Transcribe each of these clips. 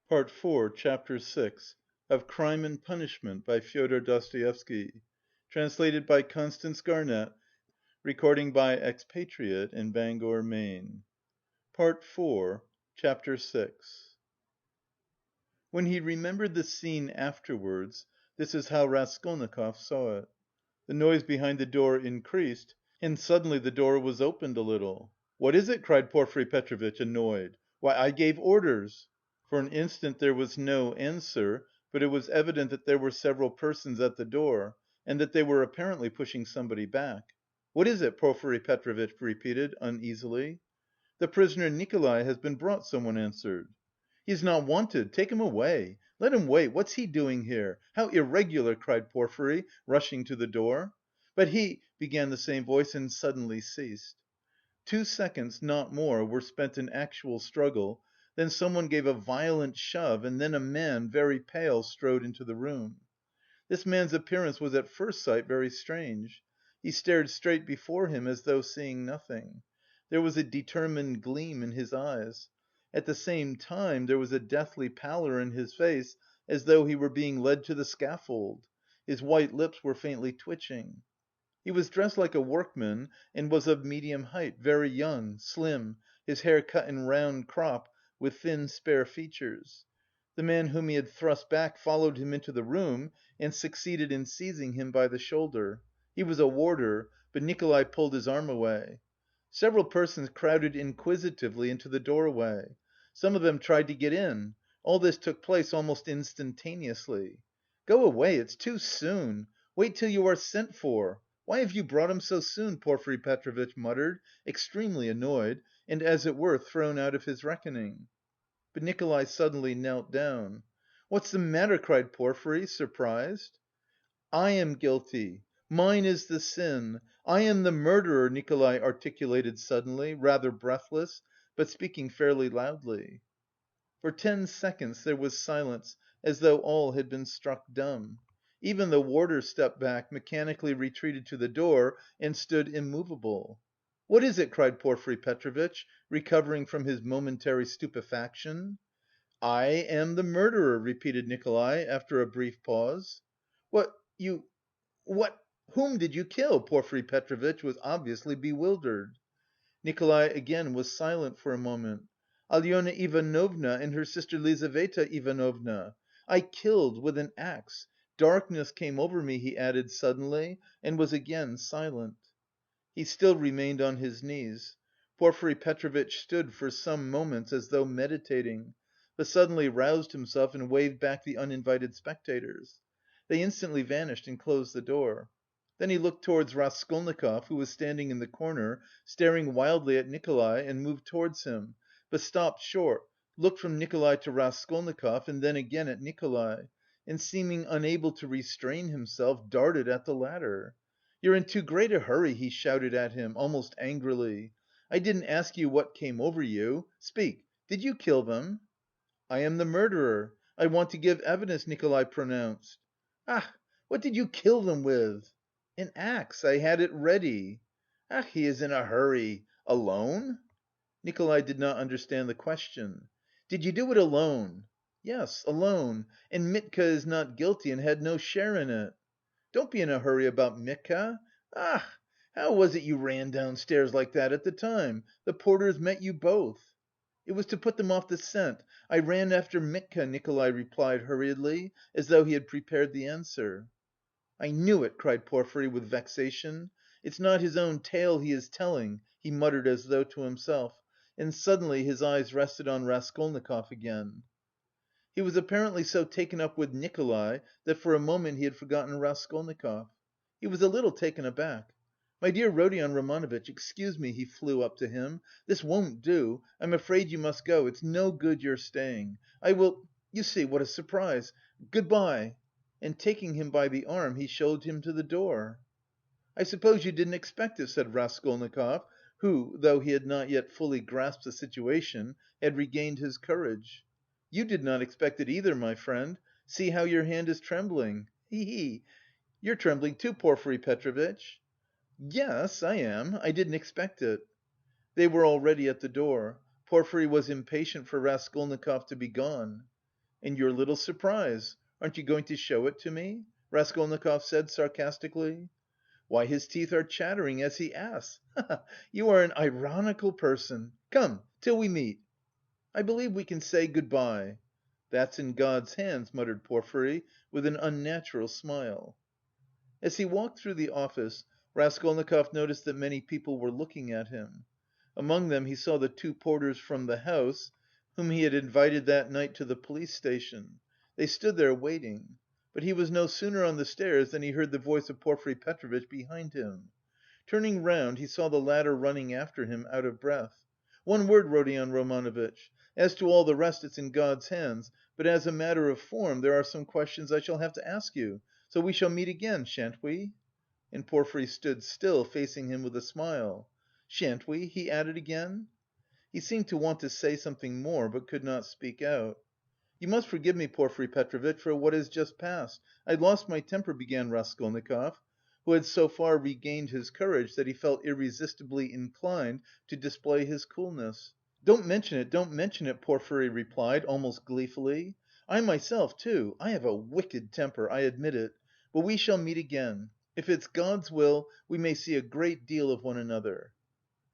Part IV, Chapter 6 of Crime and Punishment by Fyodor Dostoevsky. Translated by Constance Garnett. Recording by Expatriate in Bangor, Maine. Part IV, Chapter 6. When he remembered the scene afterwards, this is how Raskolnikov saw it. The noise behind the door increased, and suddenly the door was opened a little. "What is it?" cried Porfiry Petrovitch, annoyed. "Why, I gave orders." For an instant there was no answer, but it was evident that there were several persons at the door, and that they were apparently pushing somebody back. "What is it?" Porfiry Petrovitch repeated uneasily. "The prisoner Nikolay has been brought," someone answered. "He is not wanted! Take him away! Let him wait! What's he doing here? How irregular!" cried Porfiry, rushing to the door. "But he..." began the same voice and suddenly ceased. 2 seconds, not more, were spent in actual struggle, then someone gave a violent shove and then a man, very pale, strode into the room. This man's appearance was at first sight very strange. He stared straight before him as though seeing nothing. There was a determined gleam in his eyes. At the same time there was a deathly pallor in his face, as though he were being led to the scaffold. His white lips were faintly twitching. He was dressed like a workman and was of medium height, very young, slim, his hair cut in round crop, with thin spare features. The man whom he had thrust back followed him into the room and succeeded in seizing him by the shoulder. He was a warder, but Nikolay pulled his arm away. Several persons crowded inquisitively into the doorway. Some of them tried to get in. All this took place almost instantaneously. "Go away, it's too soon! Wait till you are sent for! Why have you brought him so soon?" Porfiry Petrovitch muttered, extremely annoyed, and as it were thrown out of his reckoning. But Nikolay suddenly knelt down. "What's the matter?" cried Porfiry, surprised. "I am guilty. Mine is the sin. I am the murderer," Nikolay articulated suddenly, rather breathless, but speaking fairly loudly. For 10 seconds there was silence, as though all had been struck dumb. Even the warder stepped back, mechanically retreated to the door and stood immovable. "What is it?" cried Porfiry Petrovitch, recovering from his momentary stupefaction. "I am the murderer," repeated Nikolay after a brief pause. "What... you... what... whom did you kill?" Porfiry Petrovitch was obviously bewildered. Nikolay again was silent for a moment. "Alyona Ivanovna and her sister Lizaveta Ivanovna. I killed with an axe. Darkness came over me," he added suddenly, and was again silent. He still remained on his knees. Porfiry Petrovitch stood for some moments as though meditating, but suddenly roused himself and waved back the uninvited spectators. They instantly vanished and closed the door. Then he looked towards Raskolnikov, who was standing in the corner, staring wildly at Nikolay, and moved towards him, but stopped short, looked from Nikolay to Raskolnikov and then again at Nikolay, and seeming unable to restrain himself, darted at the latter. "You're in too great a hurry," he shouted at him, almost angrily. "I didn't ask you what came over you. Speak, did you kill them?" "I am the murderer. I want to give evidence," Nikolay pronounced. "Ach! What did you kill them with?" "An axe. I had it ready." "Ach, he is in a hurry. Alone?" Nikolay did not understand the question. "Did you do it alone?" "Yes, alone. And Mitka is not guilty and had no share in it." "Don't be in a hurry about Mitka. Ach! How was it you ran downstairs like that at the time? The porters met you both." "It was to put them off the scent. I ran after Mitka," Nikolay replied hurriedly, as though he had prepared the answer. "I knew it!" cried Porfiry with vexation. "It's not his own tale he is telling," he muttered as though to himself, and suddenly his eyes rested on Raskolnikov again. He was apparently so taken up with Nikolay that for a moment he had forgotten Raskolnikov. He was a little taken aback. "My dear Rodion Romanovitch, excuse me," he flew up to him. "This won't do. I'm afraid you must go. It's no good your staying. I will... You see, what a surprise! Good bye!" And taking him by the arm, he showed him to the door. "I suppose you didn't expect it?" said Raskolnikov, who, though he had not yet fully grasped the situation, had regained his courage. "You did not expect it either, my friend. See how your hand is trembling. He he! You're trembling too, Porfiry Petrovitch." "Yes, I am. I didn't expect it." They were already at the door. Porfiry was impatient for Raskolnikov to be gone. "And your little surprise, aren't you going to show it to me?" Raskolnikov said sarcastically. "Why, his teeth are chattering as he asks. Ha ha! You are an ironical person! Come, till we meet." "I believe we can say good bye." "That's in God's hands," muttered Porfiry, with an unnatural smile. As he walked through the office, Raskolnikov noticed that many people were looking at him. Among them he saw the two porters from the house, whom he had invited that night to the police station. They stood there waiting. But he was no sooner on the stairs than he heard the voice of Porfiry Petrovitch behind him. Turning round, he saw the latter running after him, out of breath. "One word, Rodion Romanovitch. As to all the rest, it's in God's hands, but as a matter of form there are some questions I shall have to ask you, so we shall meet again, shan't we?" And Porfiry stood still, facing him with a smile. "Shan't we?" he added again. He seemed to want to say something more, but could not speak out. "You must forgive me, Porfiry Petrovitch, for what has just passed. I lost my temper," began Raskolnikov, who had so far regained his courage that he felt irresistibly inclined to display his coolness. "Don't mention it, don't mention it," Porfiry replied, almost gleefully. "I myself, too, I have a wicked temper, I admit it. But we shall meet again. If it's God's will, we may see a great deal of one another."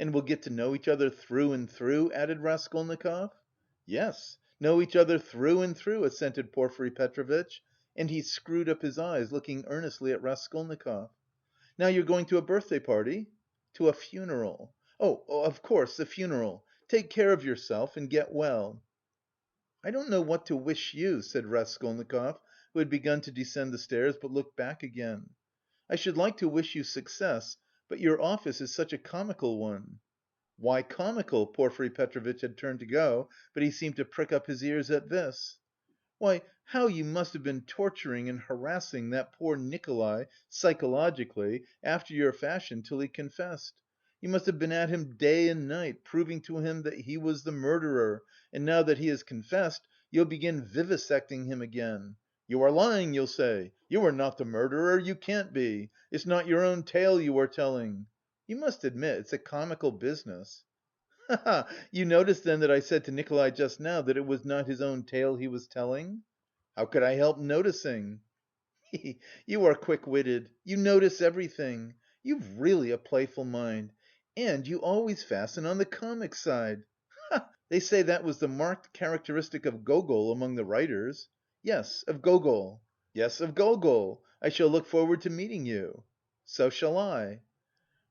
"And will get to know each other through and through?" added Raskolnikov. "Yes, know each other through and through," assented Porfiry Petrovitch, and he screwed up his eyes, looking earnestly at Raskolnikov. "Now you're going to a birthday party?" "To a funeral." "Oh, of course, the funeral. Take care of yourself and get well." "I don't know what to wish you," said Raskolnikov, who had begun to descend the stairs, but looked back again. "I should like to wish you success, but your office is such a comical one." "Why comical?" Porfiry Petrovitch had turned to go, but he seemed to prick up his ears at this. "Why, how you must have been torturing and harassing that poor Nikolay psychologically, after your fashion, till he confessed. You must have been at him day and night, proving to him that he was the murderer, and now that he has confessed, you'll begin vivisecting him again. 'You are lying,' you'll say. 'You are not the murderer, you can't be. It's not your own tale you are telling.' You must admit it's a comical business." "Ha ha! You noticed then that I said to Nikolay just now that it was not his own tale he was telling?" "How could I help noticing?" "He he! You are quick-witted. You notice everything. You've really a playful mind. And you always fasten on the comic side. They say that was the marked characteristic of Gogol among the writers." "Yes, of Gogol." "Yes, of Gogol. I shall look forward to meeting you." "So shall I."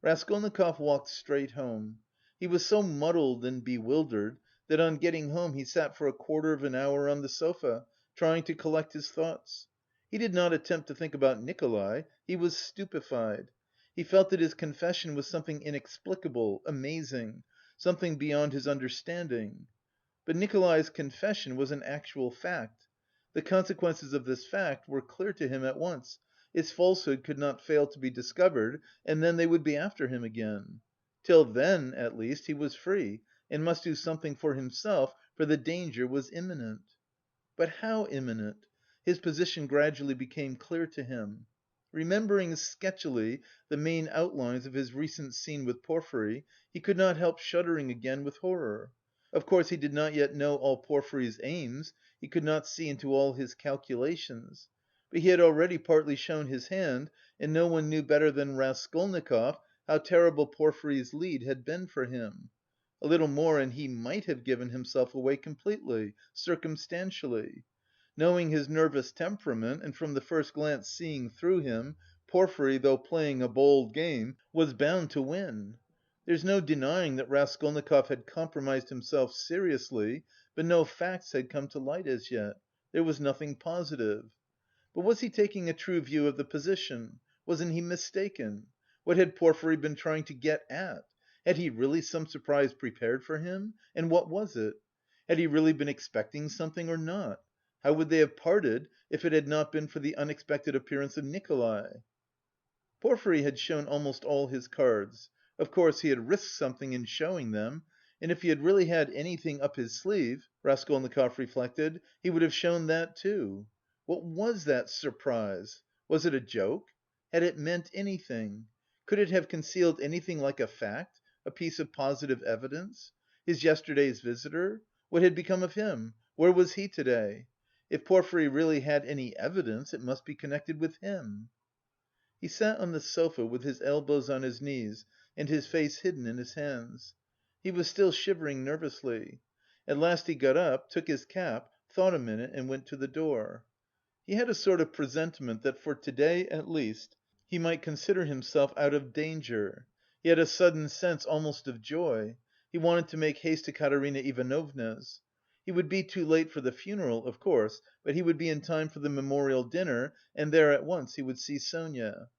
Raskolnikov walked straight home. He was so muddled and bewildered that on getting home he sat for a quarter of an hour on the sofa, trying to collect his thoughts. He did not attempt to think about Nikolay; he was stupefied. He felt that his confession was something inexplicable, amazing, something beyond his understanding. But Nikolay's confession was an actual fact. The consequences of this fact were clear to him at once, its falsehood could not fail to be discovered, and then they would be after him again. Till then, at least, he was free, and must do something for himself, for the danger was imminent. But how imminent? His position gradually became clear to him. Remembering sketchily the main outlines of his recent scene with Porfiry, he could not help shuddering again with horror. Of course he did not yet know all Porfiry's aims, he could not see into all his calculations. But he had already partly shown his hand, and no one knew better than Raskolnikov how terrible Porfiry's lead had been for him. A little more and he might have given himself away completely, circumstantially. Knowing his nervous temperament and from the first glance seeing through him, Porfiry, though playing a bold game, was bound to win. There's no denying that Raskolnikov had compromised himself seriously, but no facts had come to light as yet. There was nothing positive. But was he taking a true view of the position? Wasn't he mistaken? What had Porfiry been trying to get at? Had he really some surprise prepared for him? And what was it? Had he really been expecting something or not? How would they have parted if it had not been for the unexpected appearance of Nikolay? Porfiry had shown almost all his cards. Of course he had risked something in showing them, and if he had really had anything up his sleeve, Raskolnikov reflected, he would have shown that too. What was that surprise? Was it a joke? Had it meant anything? Could it have concealed anything like a fact, a piece of positive evidence? His yesterday's visitor? What had become of him? Where was he to day? If Porfiry really had any evidence, it must be connected with him. He sat on the sofa with his elbows on his knees and his face hidden in his hands. He was still shivering nervously. At last he got up, took his cap, thought a minute and went to the door. He had a sort of presentiment that for to‐day at least he might consider himself out of danger. He had a sudden sense almost of joy. He wanted to make haste to Katerina Ivanovna's. He would be too late for the funeral, of course, but he would be in time for the memorial dinner, and there at once he would see Sonia.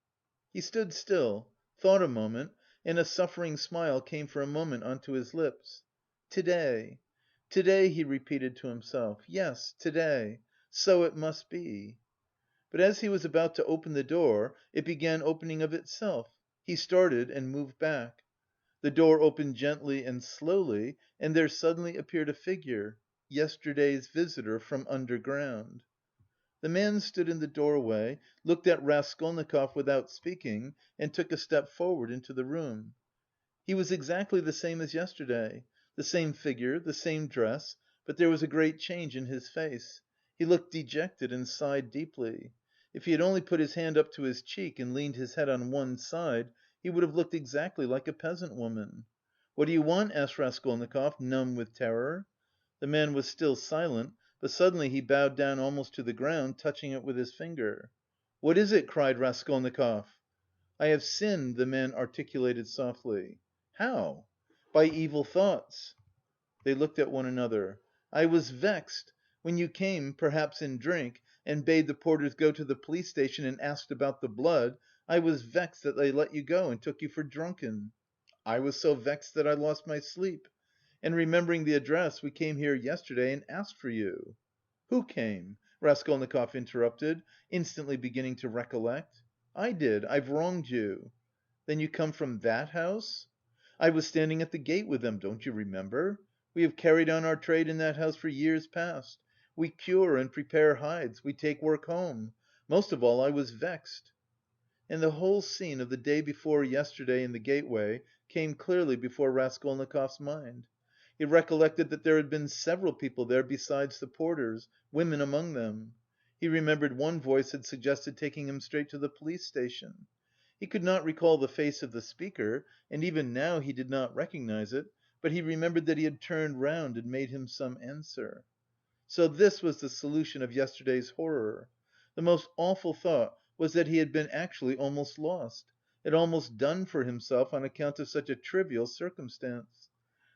He stood still, thought a moment, and a suffering smile came for a moment on to his lips. "To‐day, to‐day," he repeated to himself. "Yes, to‐day. So it must be." But as he was about to open the door, it began opening of itself. He started and moved back. The door opened gently and slowly, and there suddenly appeared a figure, yesterday's visitor from underground. The man stood in the doorway, looked at Raskolnikov without speaking, and took a step forward into the room. He was exactly the same as yesterday, the same figure, the same dress, but there was a great change in his face. He looked dejected and sighed deeply. If he had only put his hand up to his cheek and leaned his head on one side, he would have looked exactly like a peasant woman. "What do you want?" asked Raskolnikov, numb with terror. The man was still silent, but suddenly he bowed down almost to the ground, touching it with his finger. "What is it?" cried Raskolnikov. "I have sinned," the man articulated softly. "How?" "By evil thoughts." They looked at one another. "I was vexed. When you came, perhaps in drink, and bade the porters go to the police station and asked about the blood, I was vexed that they let you go and took you for drunken. I was so vexed that I lost my sleep. And remembering the address, we came here yesterday and asked for you." "Who came?" Raskolnikov interrupted, instantly beginning to recollect. "I did. I've wronged you." "Then you come from that house?" "I was standing at the gate with them, don't you remember? We have carried on our trade in that house for years past. We cure and prepare hides, we take work home. Most of all I was vexed." And the whole scene of the day before yesterday in the gateway came clearly before Raskolnikov's mind. He recollected that there had been several people there besides the porters, women among them. He remembered one voice had suggested taking him straight to the police station. He could not recall the face of the speaker, and even now he did not recognise it, but he remembered that he had turned round and made him some answer. So this was the solution of yesterday's horror. The most awful thought was that he had been actually almost lost, had almost done for himself on account of such a trivial circumstance.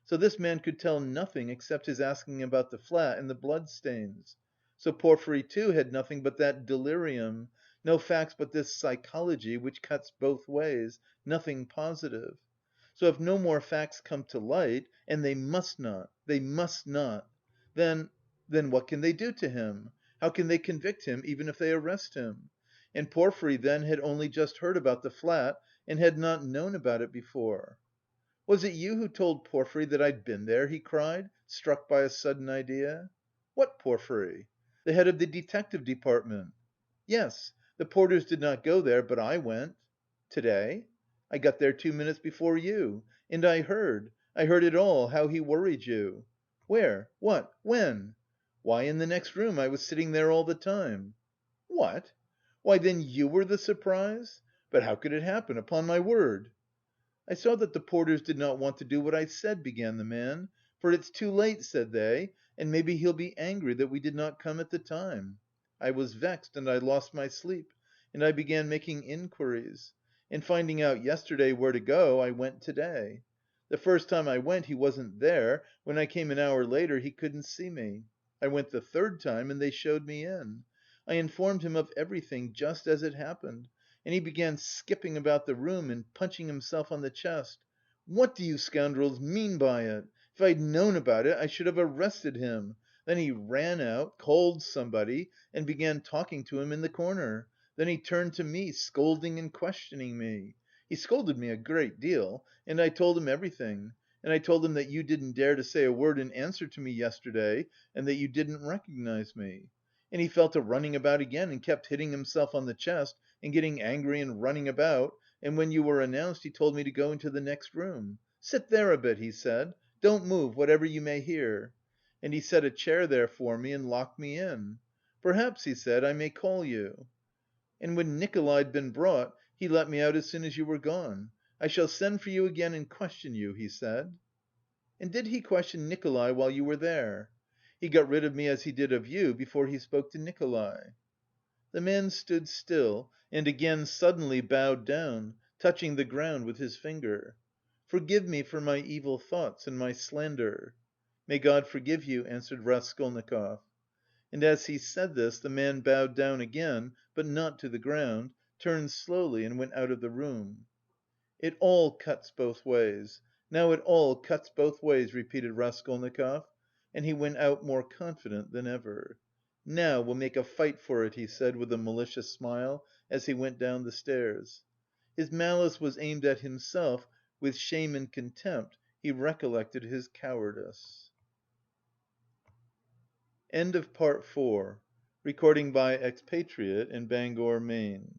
So this man could tell nothing except his asking about the flat and the bloodstains. So Porfiry, too, had nothing but that delirium, no facts but this psychology which cuts both ways, nothing positive. So if no more facts come to light and they must not, then what can they do to him? How can they convict him, even if they arrest him? And Porfiry then had only just heard about the flat and had not known about it before. "Was it you who told Porfiry that I'd been there?" he cried, struck by a sudden idea. "What Porfiry?" "The head of the detective department." "Yes, the porters did not go there, but I went." "To day?" "I got there 2 minutes before you. And I heard it all, how he worried you." "Where? What? When?" "Why, in the next room. I was sitting there all the time." "What? Why, then you were the surprise? But how could it happen, upon my word?" "I saw that the porters did not want to do what I said," began the man. "'For it's too late,' said they, 'and maybe he'll be angry that we did not come at the time.' I was vexed and I lost my sleep, and I began making inquiries. And finding out yesterday where to go, I went to day. The first time I went he wasn't there, when I came an hour later he couldn't see me. I went the third time and they showed me in. I informed him of everything just as it happened, and he began skipping about the room and punching himself on the chest. 'What do you scoundrels mean by it? If I'd known about it, I should have arrested him.' Then he ran out, called somebody, and began talking to him in the corner. Then he turned to me, scolding and questioning me. He scolded me a great deal, and I told him everything, and I told him that you didn't dare to say a word in answer to me yesterday, and that you didn't recognise me. And he fell to running about again and kept hitting himself on the chest and getting angry and running about, and when you were announced he told me to go into the next room. 'Sit there a bit,' he said, 'don't move, whatever you may hear.' And he set a chair there for me and locked me in. "Perhaps," he said, "I may call you." "And when Nikolay'd been brought, he let me out as soon as you were gone. 'I shall send for you again and question you,' he said." "And did he question Nikolay while you were there?" "He got rid of me as he did of you before he spoke to Nikolay." The man stood still and again suddenly bowed down, touching the ground with his finger. "Forgive me for my evil thoughts and my slander." "May God forgive you," answered Raskolnikov. And as he said this the man bowed down again, but not to the ground, turned slowly and went out of the room. "It all cuts both ways. Now it all cuts both ways," repeated Raskolnikov, and he went out more confident than ever. "Now we'll make a fight for it," he said with a malicious smile as he went down the stairs. His malice was aimed at himself, with shame and contempt he recollected his cowardice. End of Part 4. Recording by Expatriate in Bangor, Maine.